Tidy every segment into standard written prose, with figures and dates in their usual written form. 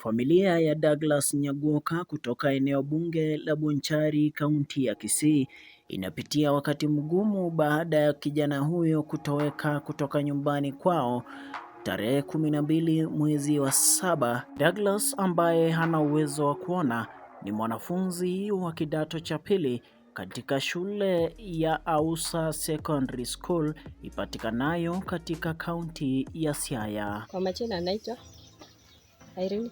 Familia ya Douglas Nyagwoka kutoka eneo bunge la Bonchari, kaunti ya Kisii inapitia wakati mgumu baada ya kijana huyo kutoweka kutoka nyumbani kwao tarehe 12 mwezi wa 7. Douglas ambaye hana uwezo wa kuona ni mwanafunzi wa kidato cha pili katika shule ya Ausa Secondary School ipatikanayo katika kaunti ya Siaya. Kwa majina anaitwa Irene.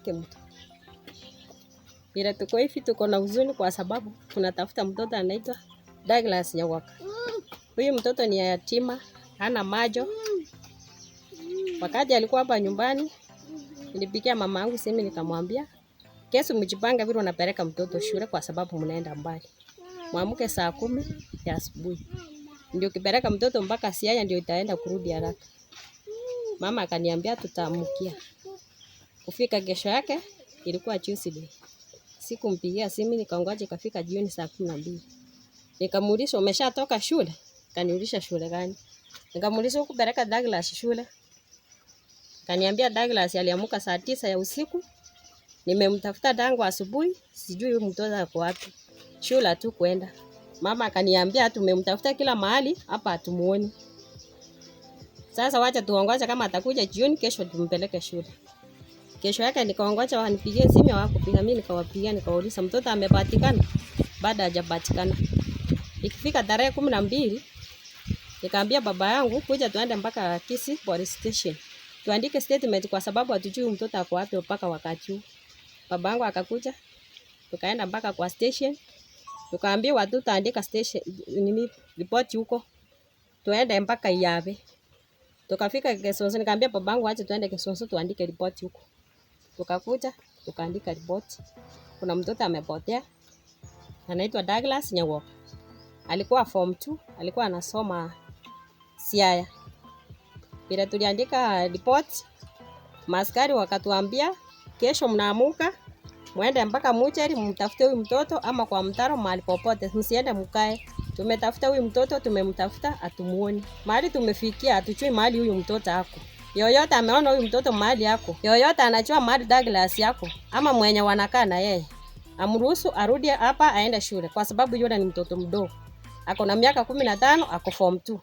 Bila tuko hivi tuko na huzuni kwa sababu tunatafuta mtoto anaitwa Douglas Nyagwoka. Huyu mtoto ni yatima, hana macho. Wakati alikuwa hapa nyumbani, nilipigia mama yangu simu nikamwambia, "Kesho mjipanga vile unapeleka mtoto shule kwa sababu mnaenda mbali. Muamke saa 10 ya asubuhi. Ndio kipeleka mtoto mpaka Siaya ndio itaenda kurudi haraka." Mama akaniambia tutaamkia. Kufika kesho yake ilikuwa Tuesday. Sikumpigia simu, nikaongoja ikafika jioni saa 12. Nikamuuliza umeshatoka shule? Kaniuliza shule gani? Nikamuuliza ukupeleka Douglas shule? Kaniambia Douglas aliamka saa 9 ya usiku. Nimemtafuta tangu asubuhi, sijui huyu mtoto ako wapi. Shule tu kwenda. Mama akaniambia tumemtafuta kila mahali, hapa hatumuoni. Sasa wacha tuongoje kama atakuja jioni kesho tumpeleke shule. Kesho yake nikaongoja wanipigie simu hawakupiga, mimi nikawapigia nikauliza mtoto amepatikana? Baada hajapatikana. Ikifika tarehe 12 nikaambia baba yangu kuja tuende mpaka Kisii Police Station. Tuandike statement kwa sababu hatujui mtoto ako wapi mpaka wakati huu. Baba yangu akakuja. Tukaenda mpaka kwa station. Tukaambia watu taandika station report huko. Tuende mpaka Iyabe. Tukafika Kesonso, nikaambia baba yangu acha tuende Kesonso tuandike report huko. Tukakuja, tukaandika report. Kuna mtoto amepotea. Anaitwa Douglas Nyagwoka. Alikuwa form 2, alikuwa anasoma Siaya. Bila tuliandika report, maaskari wakatuambia kesho mnaamuka muende mpaka Mucheri mtafute huyu mtoto ama kwa mtaro mahali popote, msiende mkae. Tumetafuta huyu mtoto, tumemtafuta hatumuoni. Mahali tumefikia hatujui mahali huyu mtoto ako. Yoyote ameona huyu mtoto mahali yako, yoyote anajua mahali Douglas yako ama mwenye wanakaa na yeye, amruhusu arudi hapa aende shule kwa sababu yule ni mtoto mdogo. Ako na miaka 15, ako form 2.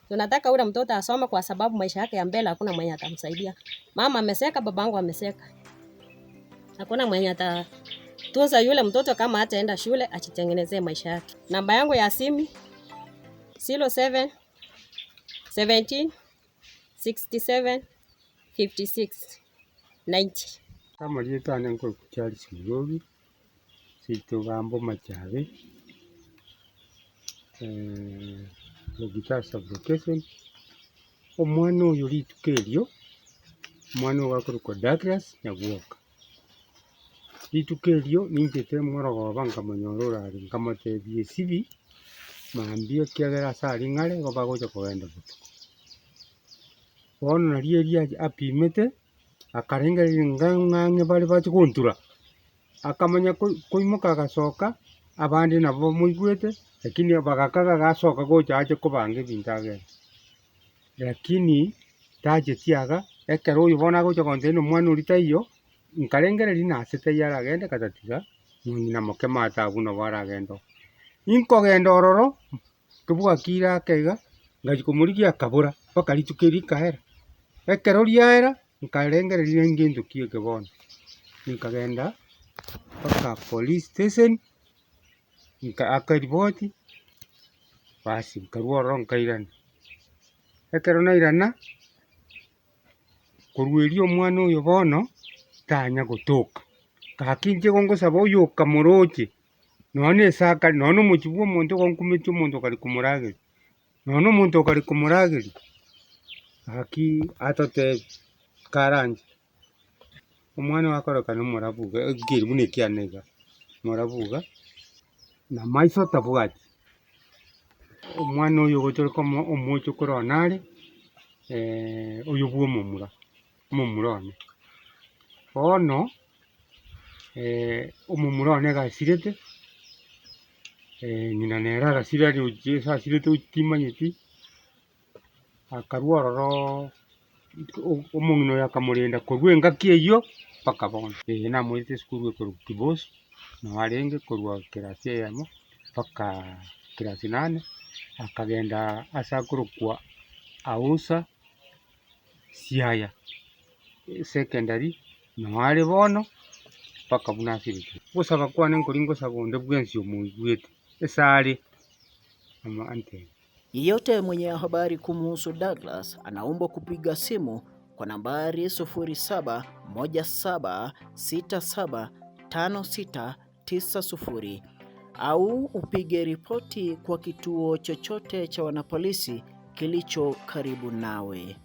Tunataka yule mtoto asome kwa sababu maisha yake ya mbele hakuna mwenye atamsaidia. Mama ameseka, babangu ameseka. Hakuna mwenye atatunza yule mtoto kama hataenda shule ajitengenezee maisha yake. Namba yangu ya simu 07 17 67 56 90. Kama lietane ngo kuchali sigobi sitogambo machabe logita sublocation omwana oyo litukelio mwana wakuruko Douglas Nyagwoka litukelio ninjete mworogo banga manyorora ari nkamotebie sibi maambie kiagera sari ngare gobagoja kogenda butu ono nalieria apimete akarengerera ng'ang'e bali bachiguntura akamanya koimuka agasoka abandi nabo muigwete lakini bagakaga gasoka gocha aje kubange bintage lakini taje tiaga ekero uyibona gocha konteno mwana uritayo nkarengereri nasete yaragende katatiga nyina mokema atabuno baragendo inkogenda ororo kubuga kira kega ngajikumurikia kabura bakaritukeri kahera ekero riaera nkarengereri ngindu kieke bona nkagenda mpaka police station akariboti basi nkaruoro nkairana ekero nairana kurwerio omwana oyo bono tanya gutuka kakinje gongosaba oyo kamuroche none saka none muchibu omonto gonkumeche omonto kari kumurageri none omonto kari kumurageri aki atote karanje omwana wakoroka nomorabuga ngiribu nekianega morabuga na maiso tabwati omwana oyo gochoroka omocho koronare oyo bwo momurone ono omomurone gasirete nyina nera gasirari ujesa asirete utimanyeti akarwororo omong'ino yakamurinda kurwenga kieyo mpaka bono namwete cukuru ekorwa Kibosu na arenge korwa kirasi eyemo mpaka kirasi 8 akagenda ase akorokwa Ausa Siaya secondary na are bono mpaka buna asibiti. Gosaba kwane nkori ngosaba onde bwensi omoigwete esare amante. Yeyote mwenye habari kumuhusu Douglas anaombwa kupiga simu kwa nambari 0717675690 au upige ripoti kwa kituo chochote cha wanapolisi kilicho karibu nawe.